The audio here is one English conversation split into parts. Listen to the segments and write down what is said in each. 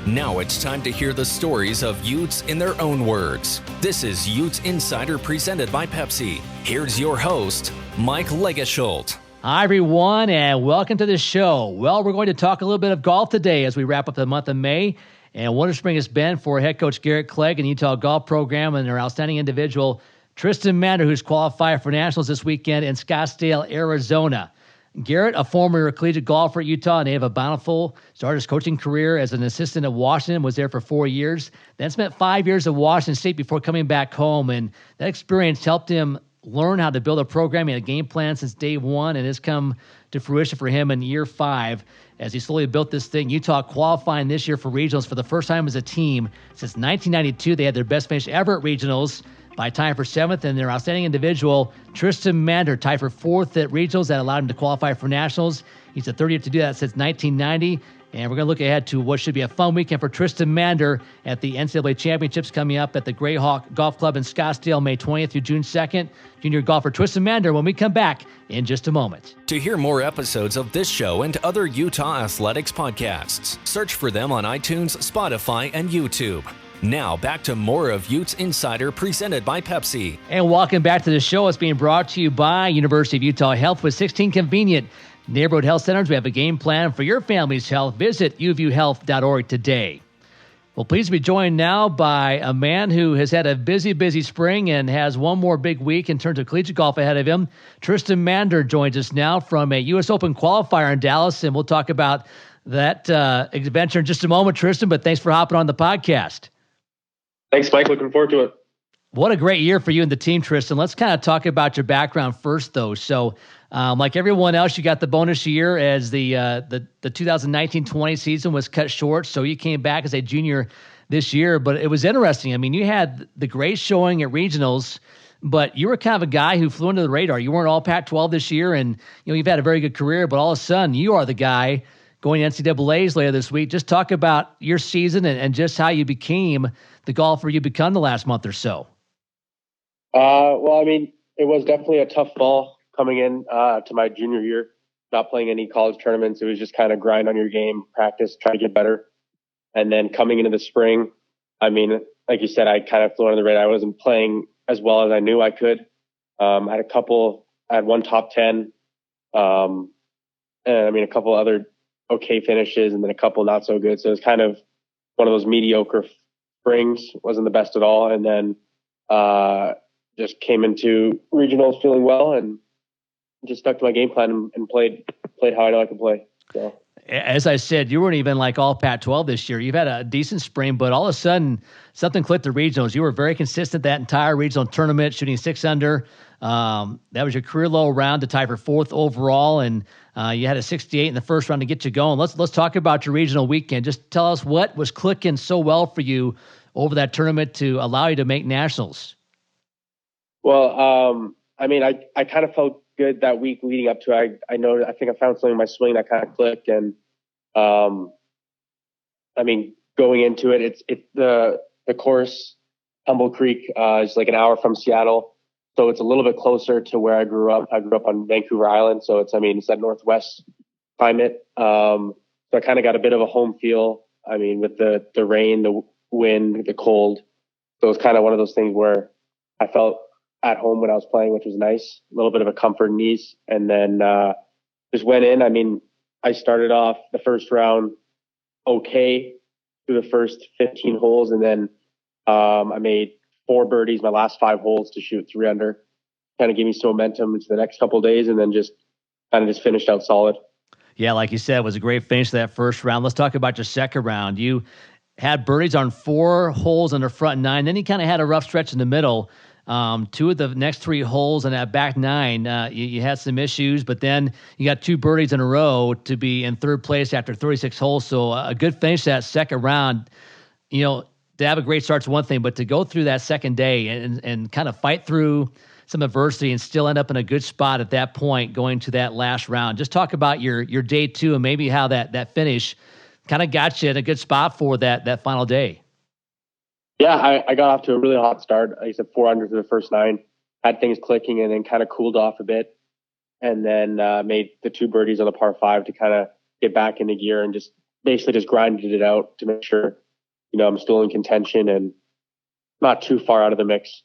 Now it's time to hear the stories of Utes in their own words. This is Utes Insider presented by Pepsi. Here's your host, Mike Legasholt. Hi, everyone, and welcome to the show. Well, we're going to talk a little bit of golf today as we wrap up the month of May. And Wonder Spring has been for head coach Garrett Clegg and Utah Golf Program and their outstanding individual, Tristan Mander, who's qualified for nationals this weekend in Scottsdale, Arizona. Garrett, a former collegiate golfer at Utah, and Native Bountiful, started his coaching career as an assistant at Washington, was there for 4 years, then spent 5 years at Washington State before coming back home. And that experience helped him learn how to build a program and a game plan since day one, and has come to fruition for him in year 5 as he slowly built this thing. Utah qualifying this year for regionals for the first time as a team since 1992. They had their best finish ever at regionals by tying for 7th, and their outstanding individual, Tristan Mander, tied for 4th at regionals. That allowed him to qualify for nationals. He's the 30th to do that since 1990. And we're going to look ahead to what should be a fun weekend for Tristan Mander at the NCAA Championships coming up at the Grayhawk Golf Club in Scottsdale, May 20th through June 2nd. Junior golfer Tristan Mander when we come back in just a moment. To hear more episodes of this show and other Utah Athletics podcasts, search for them on iTunes, Spotify, and YouTube. Now, back to more of Utes Insider presented by Pepsi. And welcome back to the show. It's being brought to you by University of Utah Health with 16 convenient neighborhood health centers. We have a game plan for your family's health. Visit uvuhealth.org today. Well, pleased to be joined now by a man who has had a busy spring and has one more big week in terms of collegiate golf ahead of him. Tristan Mander joins us now from a U.S. Open qualifier in Dallas, and we'll talk about that adventure in just a moment, Tristan, but thanks for hopping on the podcast. Thanks, Mike. Looking forward to it. What a great year for you and the team, Tristan. Let's kind of talk about your background first, though. So, like everyone else, you got the bonus year as the 2019-20 season was cut short, so you came back as a junior this year. But it was interesting. I mean, you had the great showing at regionals, but you were kind of a guy who flew under the radar. You weren't all Pac-12 this year, and you've had a very good career, but all of a sudden, you are the guy going to NCAAs later this week. Just talk about your season and just how you became the golfer you become the last month or so. Well, I mean, it was definitely a tough fall coming in to my junior year, not playing any college tournaments. It was just kind of grind on your game, practice, try to get better. And then coming into the spring, I mean, like you said, I kind of flew under the radar. I wasn't playing as well as I knew I could. I had one top 10, and I mean, a couple other okay finishes, and then a couple not so good. So it was kind of one of those mediocre springs, wasn't the best at all. And then just came into regionals feeling well and just stuck to my game plan and played how I know I can play. So. As I said, you weren't even like all Pac-12 this year. You've had a decent spring, but all of a sudden something clicked at regionals. You were very consistent that entire regional tournament, shooting 6 under. That was your career low round to tie for 4th overall, and you had a 68 in the first round to get you going. Let's talk about your regional weekend. Just tell us what was clicking so well for you over that tournament to allow you to make nationals. Well, I mean, I kind of felt good that week leading up to it. I think I found something in my swing that kind of clicked, and I mean, going into it, it's the course, Humble Creek, is like an hour from Seattle. So it's a little bit closer to where I grew up. I grew up on Vancouver Island. So it's that Northwest climate. So I kind of got a bit of a home feel. I mean, with the rain, the wind, the cold. So it's kind of one of those things where I felt at home when I was playing, which was nice. A little bit of a comfort and ease. And then just went in. I mean, I started off the first round okay through the first 15 holes. And then I made 4 birdies my last 5 holes to shoot 3 under. Kind of gave me some momentum into the next couple of days, and then just finished out solid. Yeah, like you said, it was a great finish to that first round. Let's talk about your second round. You had birdies on 4 holes on the front 9. Then you kind of had a rough stretch in the middle. 2 of the next 3 holes on that back 9, you had some issues, but then you got 2 birdies in a row to be in 3rd place after 36 holes. So a good finish that second round. To have a great start's one thing, but to go through that second day and kind of fight through some adversity and still end up in a good spot at that point going to that last round. Just talk about your day 2 and maybe how that finish kind of got you in a good spot for that final day. Yeah, I got off to a really hot start. I said 4 under to the first 9, had things clicking, and then kind of cooled off a bit, and then made the 2 birdies on the par 5 to kind of get back into gear and just basically just grinded it out to make sure, I'm still in contention and not too far out of the mix.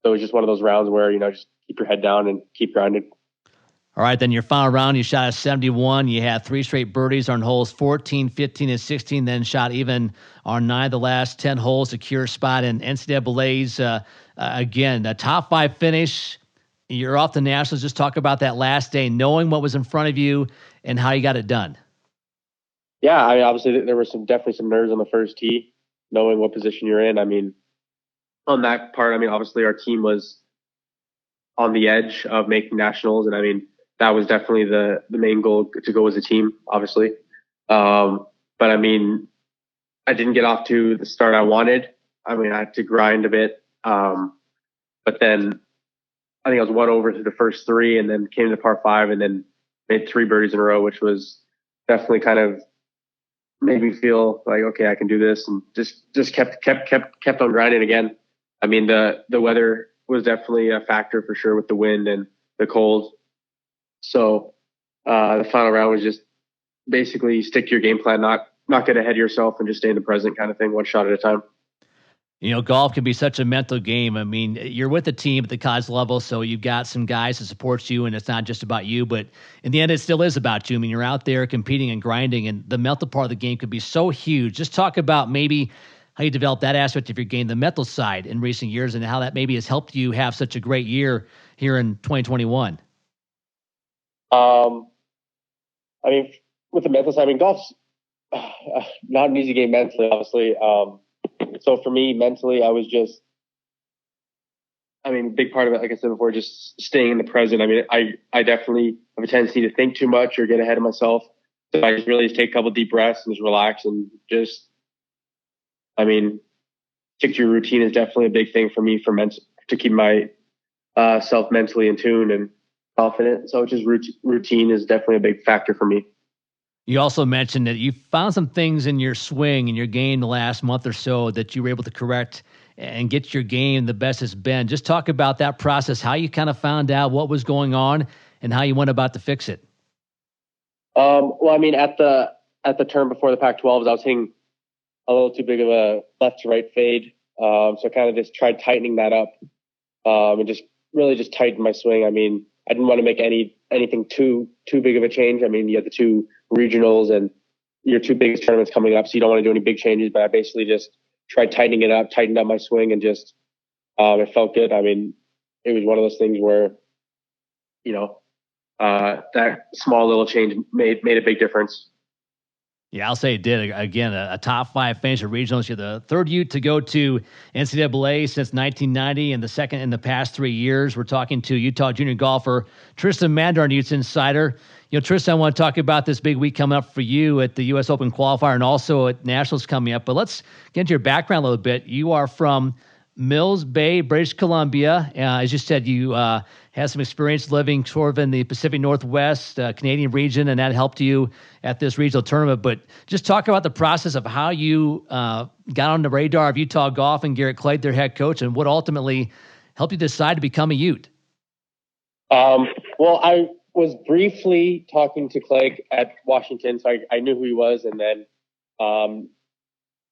So it was just one of those rounds where, just keep your head down and keep grinding. All right, then your final round, you shot a 71. You had 3 straight birdies on holes 14, 15, and 16, then shot even on 9 of the last 10 holes, secure spot in NCAAs. Again, a top 5 finish. You're off the Nationals. Just talk about that last day, knowing what was in front of you and how you got it done. Yeah, I mean, obviously there was definitely some nerves on the first tee, knowing what position you're in. I mean, on that part, obviously our team was on the edge of making nationals, and I mean, that was definitely the main goal, to go as a team, obviously. But I mean, I didn't get off to the start I wanted. I mean, I had to grind a bit. But then I think I was 1 over to the first 3, and then came to par 5, and then made 3 birdies in a row, which was definitely kind of made me feel like, okay, I can do this, and just kept on grinding again. I mean, the weather was definitely a factor for sure with the wind and the cold. So the final round was just basically stick to your game plan, not get ahead of yourself, and just stay in the present kind of thing, one shot at a time. Golf can be such a mental game. I mean, you're with a team at the college level, so you've got some guys that support you, and it's not just about you, but in the end, it still is about you. I mean, you're out there competing and grinding, and the mental part of the game could be so huge. Just talk about maybe how you develop that aspect of your game, the mental side in recent years, and how that maybe has helped you have such a great year here in 2021. I mean, with the mental side, I mean, golf's not an easy game mentally, obviously. So for me, mentally, I was just, big part of it, like I said before, just staying in the present. I mean, I definitely have a tendency to think too much or get ahead of myself. So I just really just take a couple deep breaths and just relax and just, stick to your routine is definitely a big thing for me to keep my self mentally in tune and confident. So just routine is definitely a big factor for me. You also mentioned that you found some things in your swing and your game the last month or so that you were able to correct and get your game the best it's been. Just talk about that process, how you kind of found out what was going on and how you went about to fix it. Well, I mean, at the term before the Pac-12s, I was hitting a little too big of a left to right fade. So I kind of just tried tightening that up and just really just tightened my swing. I mean, I didn't want to make anything too big of a change. I mean, you had the 2 regionals and your 2 biggest tournaments coming up, so you don't want to do any big changes. But I basically just tried tightening it up, tightened up my swing, and just it felt good. I mean, it was one of those things where, that small little change made a big difference. Yeah, I'll say it did. Again, a top 5 finish at regionals. You're the 3rd Ute to go to NCAA since 1990 and the 2nd in the past 3 years. We're talking to Utah junior golfer Tristan Mander on Utes Insider. Tristan, I want to talk about this big week coming up for you at the U.S. Open Qualifier and also at Nationals coming up. But let's get into your background a little bit. You are from Mills Bay, British Columbia. As you said, you had some experience living sort of in the Pacific Northwest Canadian region, and that helped you at this regional tournament. But just talk about the process of how you got on the radar of Utah Golf and Garrett Clegg, their head coach, and what ultimately helped you decide to become a Ute. Well, I was briefly talking to Clegg at Washington, so I knew who he was, and then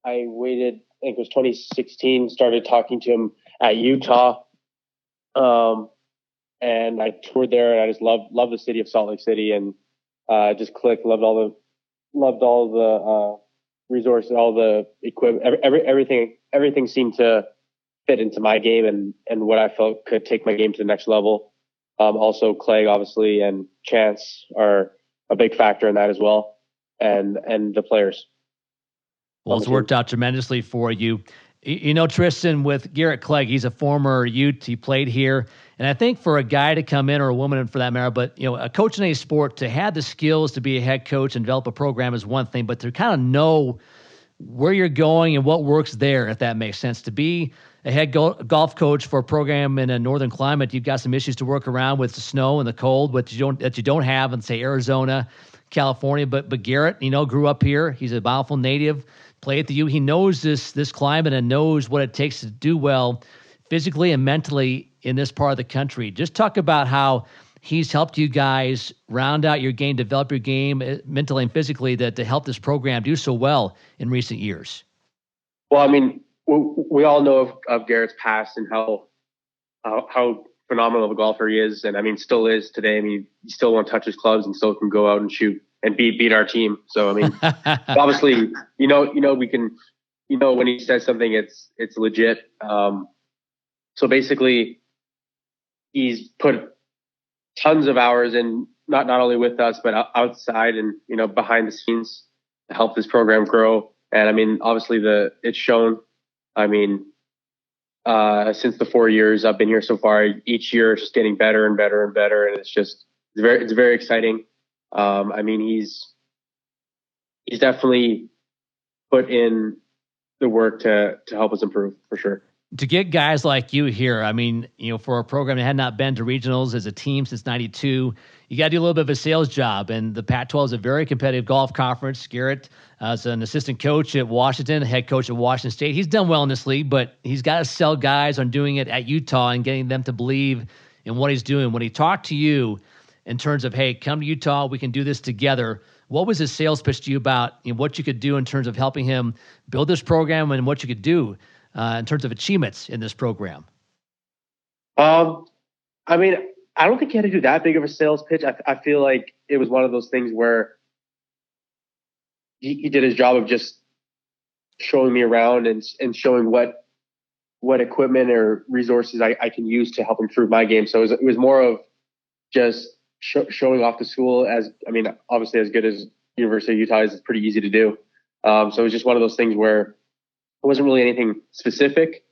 I waited, I think it was 2016, started talking to him at Utah, and I toured there, and I just loved the city of Salt Lake City, and just clicked, loved all the resources, all the equipment, everything seemed to fit into my game and what I felt could take my game to the next level. Also Clegg, obviously, and Chance are a big factor in that as well, and the players. Well, it's worked out tremendously for you. Tristan, with Garrett Clegg, he's a former Ute. He played here. And I think for a guy to come in, or a woman for that matter, but, a coach in any sport, to have the skills to be a head coach and develop a program is one thing, but to kind of know where you're going and what works there, if that makes sense. To be a head golf coach for a program in a northern climate, you've got some issues to work around with the snow and the cold, that you don't have in, say, Arizona, California. But Garrett, grew up here. He's a Bountiful native, played at the U. He knows this climate and knows what it takes to do well physically and mentally in this part of the country. Just talk about how he's helped you guys round out your game, develop your game mentally and physically to help this program do so well in recent years? Well, I mean, we all know of Garrett's past and how phenomenal of a golfer he is, and I mean, still is today. I mean, he still won't touch his clubs and still can go out and shoot and beat our team. So I mean, obviously, we can, when he says something, it's legit. So basically, he's put tons of hours in, not only with us but outside and behind the scenes to help this program grow. And I mean, obviously, it's shown. I mean, since the 4 years I've been here so far, each year it's just getting better and better and better, and it's very exciting. I mean, he's definitely put in the work to help us improve for sure. To get guys like you here, I mean, for a program that had not been to regionals as a team since '92, you got to do a little bit of a sales job. And the Pac-12 is a very competitive golf conference. Garrett is an assistant coach at Washington, head coach at Washington State. He's done well in this league, but he's got to sell guys on doing it at Utah and getting them to believe in what he's doing. When he talked to you in terms of, hey, come to Utah, we can do this together, what was his sales pitch to you about what you could do in terms of helping him build this program and what you could do in terms of achievements in this program? I mean, I don't think he had to do that big of a sales pitch. I feel like it was one of those things where he did his job of just showing me around and showing what equipment or resources I can use to help improve my game. So it was more of just showing off the school. Obviously as good as University of Utah is, it's pretty easy to do. So it was just one of those things where it wasn't really anything specific.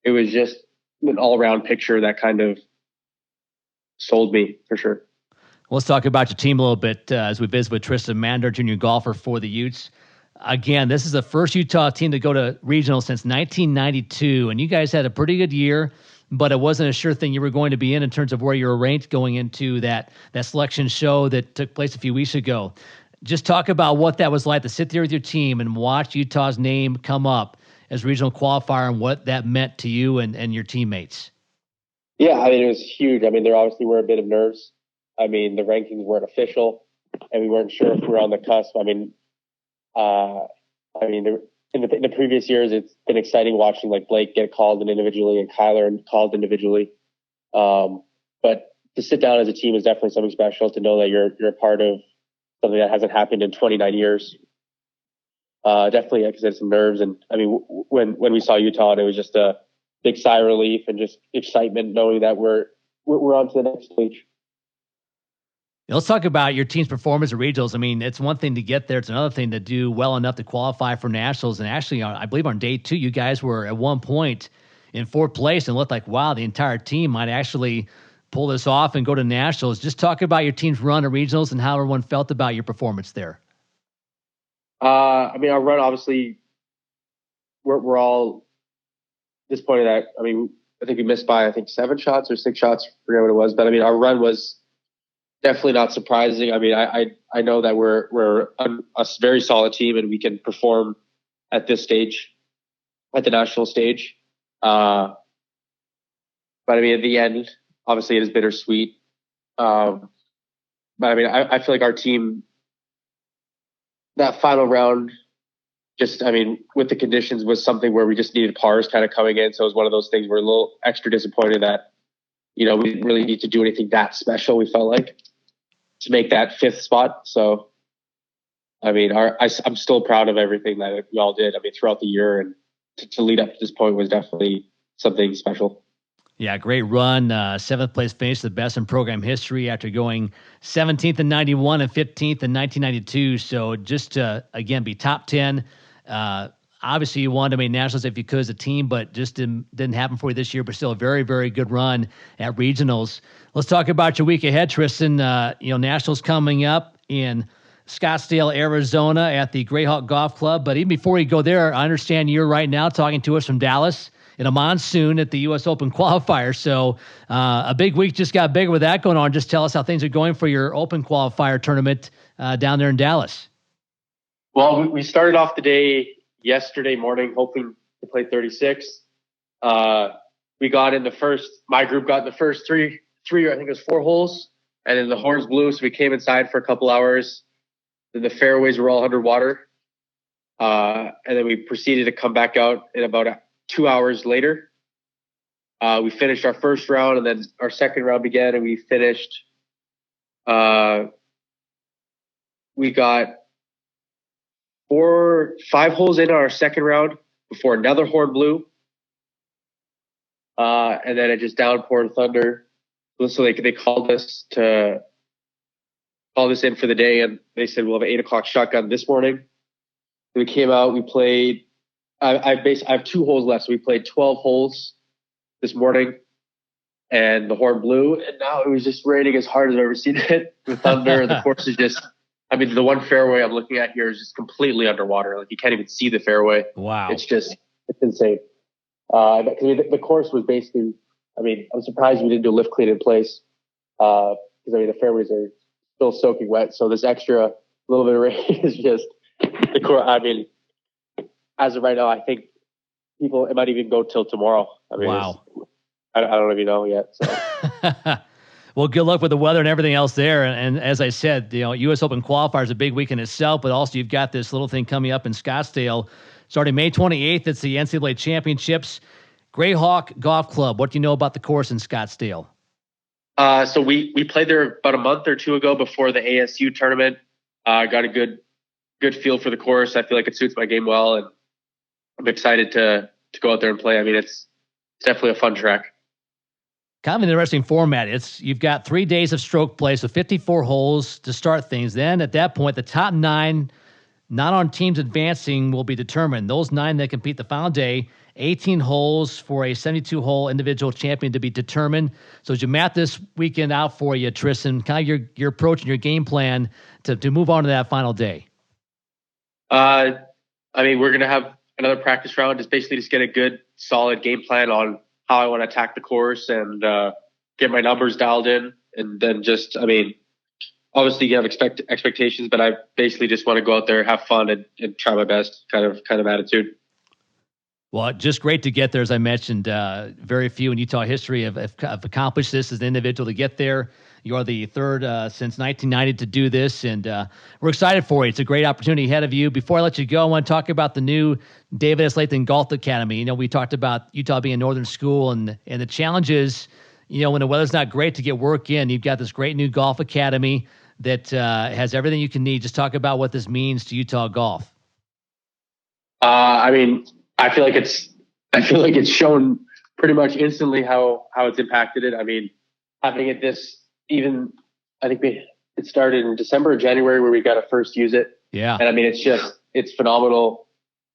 It was just an all-around picture that kind of sold me for sure. Let's talk about your team a little bit as we visit with Tristan Mander, junior golfer for the Utes. Again, this is the first Utah team to go to regional since 1992, and you guys had a pretty good year, but it wasn't a sure thing you were going to be in terms of where you were ranked going into that selection show that took place a few weeks ago. Just talk about what that was like to sit there with your team and watch Utah's name come up as regional qualifier and what that meant to you and your teammates. Yeah, I mean, it was huge. I mean, there obviously were a bit of nerves. I mean, the rankings weren't official, and we weren't sure if we were on the cusp. I mean, in the previous years, it's been exciting watching like Blake get called in individually and Kyler called individually. But to sit down as a team is definitely something special. To know that you're a part of something that hasn't happened in 29 years. Definitely, like I said, some nerves. And I mean, when we saw Utah, it was just a big sigh of relief and just excitement knowing that we're on to the next stage. Let's talk about your team's performance at regionals. I mean, it's one thing to get there. It's another thing to do well enough to qualify for nationals. And actually, I believe on day 2, you guys were at one point in 4th place and looked like, wow, the entire team might actually pull this off and go to nationals. Just talk about your team's run at regionals and how everyone felt about your performance there. I mean, our run, obviously, we're all disappointed that, I mean, I think we missed by, 7 shots or 6 shots, I forget what it was. But I mean, our run was definitely not surprising. I mean, I know that we're a very solid team and we can perform at this stage, at the national stage. But I mean, at the end, obviously it is bittersweet. But I mean, I feel like our team, that final round, just, I mean, with the conditions was something where we just needed pars kind of coming in. So it was one of those things we're a little extra disappointed that, we didn't really need to do anything that special, we felt like, to make that 5th spot. So, I mean, I'm still proud of everything that we all did. I mean, throughout the year, and to lead up to this point was definitely something special. Yeah, great run. 7th place finish, the best in program history after going 17th in 91 and 15th in 1992. So just to, again, be top 10. Obviously, you wanted to make nationals if you could as a team, but just didn't happen for you this year, but still a very, very good run at regionals. Let's talk about your week ahead, Tristan. Nationals coming up in Scottsdale, Arizona at the Grayhawk Golf Club. But even before you go there, I understand you're right now talking to us from Dallas in a monsoon at the U.S. Open Qualifier. So a big week just got bigger with that going on. Just tell us how things are going for your Open Qualifier tournament down there in Dallas. Well, we started off the day yesterday morning hoping to play 36. We got in my group got in the first three, I think it was 4 holes. and then the horns blew, so we came inside for a couple hours. Then the fairways were all underwater. And then we proceeded to come back out in about 2 hours later. We finished our first round, and then our second round began, and we finished. We got 5 holes in our second round before another horn blew. And then it just downpoured thunder. So they called us in for the day, and they said, we'll have an 8 o'clock shotgun this morning. We came out, we played, I have 2 holes left. So we played 12 holes this morning, and the horn blew, and now it was just raining as hard as I've ever seen it with thunder. The course is just, the one fairway I'm looking at here is just completely underwater. Like, you can't even see the fairway. Wow. It's insane. The course was basically, I'm surprised we didn't do a lift clean in place. Because the fairways are still soaking wet. So this extra little bit of rain is just the course. As of right now, I think it might even go till tomorrow. Wow. I don't even know yet. So. Well, good luck with the weather and everything else there. And as I said, U.S. Open Qualifier is a big week in itself, but also you've got this little thing coming up in Scottsdale starting May 28th. It's the NCAA Championships. Grayhawk Golf Club. What do you know about the course in Scottsdale? So we played there about a month or 2 ago before the ASU tournament. Got a good feel for the course. I feel like it suits my game well, and I'm excited to go out there and play. It's definitely a fun track. Kind of an interesting format. You've got 3 days of stroke play, so 54 holes to start things. Then at that point, the top 9 not on teams advancing will be determined. Those 9 that compete the final day, 18 holes for a 72-hole individual champion to be determined. So as you map this weekend out for you, Tristan, kind of your approach and your game plan to move on to that final day. We're going to have another practice round. Just basically just get a good, solid game plan on how I want to attack the course and get my numbers dialed in. And then just, obviously you have expectations, but I basically just want to go out there, have fun, and try my best kind of attitude. Well, just great to get there. As I mentioned, very few in Utah history have accomplished this as an individual to get there. You are the third since 1990 to do this, and we're excited for you. It's a great opportunity ahead of you. Before I let you go, I want to talk about the new David S. Latham Golf Academy. We talked about Utah being a northern school, and the challenges, when the weather's not great to get work in. You've got this great new golf academy that has everything you can need. Just talk about what this means to Utah golf. I feel like it's shown pretty much instantly how it's impacted it. Having it I think it started in December or January where we got to first use it. Yeah. And it's phenomenal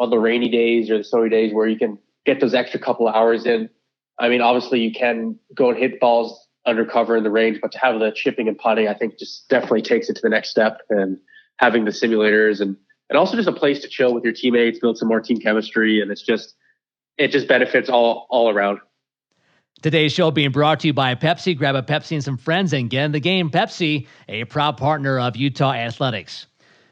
on the rainy days or the snowy days where you can get those extra couple of hours in. Obviously you can go and hit balls undercover in the range, but to have the chipping and putting, I think just definitely takes it to the next step. And having the simulators and also just a place to chill with your teammates, build some more team chemistry. And it just benefits all around. Today's show being brought to you by Pepsi. Grab a Pepsi and some friends and get in the game. Pepsi, a proud partner of Utah Athletics.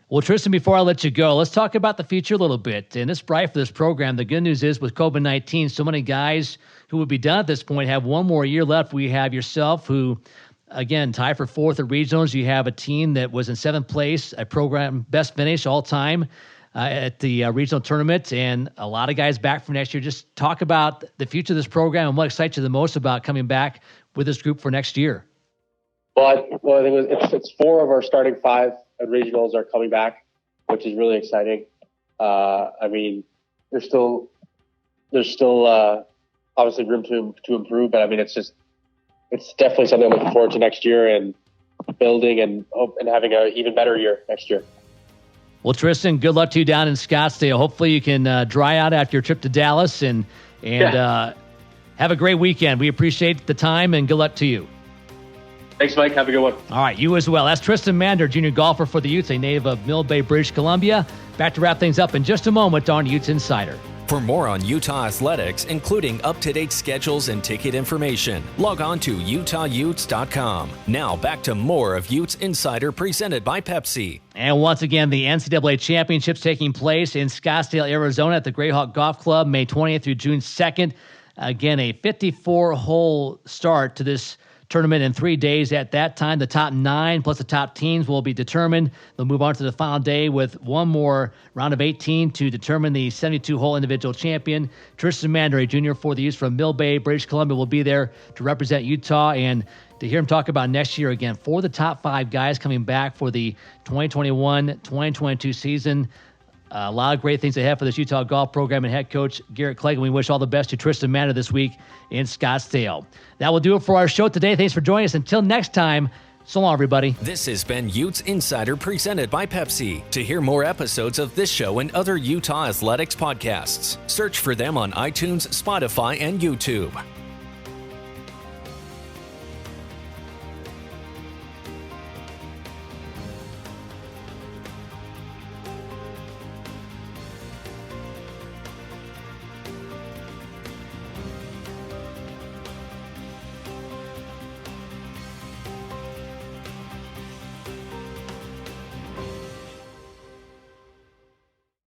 Well, Tristan, before I let you go, let's talk about the future a little bit. And it's bright for this program. The good news is with COVID-19, so many guys who would be done at this point have one more year left. We have yourself who, again, tied for 4th at regionals. You have a team that was in 7th place, a program best finish all time at the regional tournament, and a lot of guys back from next year. Just talk about the future of this program and what excites you the most about coming back with this group for next year. Well, I think it's 4 of our starting 5 at regionals are coming back, which is really exciting. There's still obviously room to improve, but it's definitely something I'm looking forward to next year and building and having an even better year next year. Well, Tristan, good luck to you down in Scottsdale. Hopefully you can dry out after your trip to Dallas and have a great weekend. We appreciate the time and good luck to you. Thanks, Mike. Have a good one. All right, you as well. That's Tristan Mander, junior golfer for the Utes, a native of Mill Bay, British Columbia. Back to wrap things up in just a moment on Utes Insider. For more on Utah athletics, including up-to-date schedules and ticket information, log on to utahutes.com. Now back to more of Utes Insider presented by Pepsi. And once again, the NCAA Championships taking place in Scottsdale, Arizona at the Grayhawk Golf Club, May 20th through June 2nd. Again, a 54-hole start to this tournament in 3 days. At that time, the top 9 plus the top teams will be determined. They'll move on to the final day with one more round of 18 to determine the 72-hole individual champion. Tristan Mander, a junior for the Utes from Mill Bay, British Columbia, will be there to represent Utah. And to hear him talk about next year again, for the top 5 guys coming back for the 2021-2022 season. A lot of great things ahead for this Utah golf program and head coach Garrett Clegg. And we wish all the best to Tristan Mander this week in Scottsdale. That will do it for our show today. Thanks for joining us. Until next time, so long, everybody. This has been Utes Insider presented by Pepsi. To hear more episodes of this show and other Utah athletics podcasts, search for them on iTunes, Spotify, and YouTube.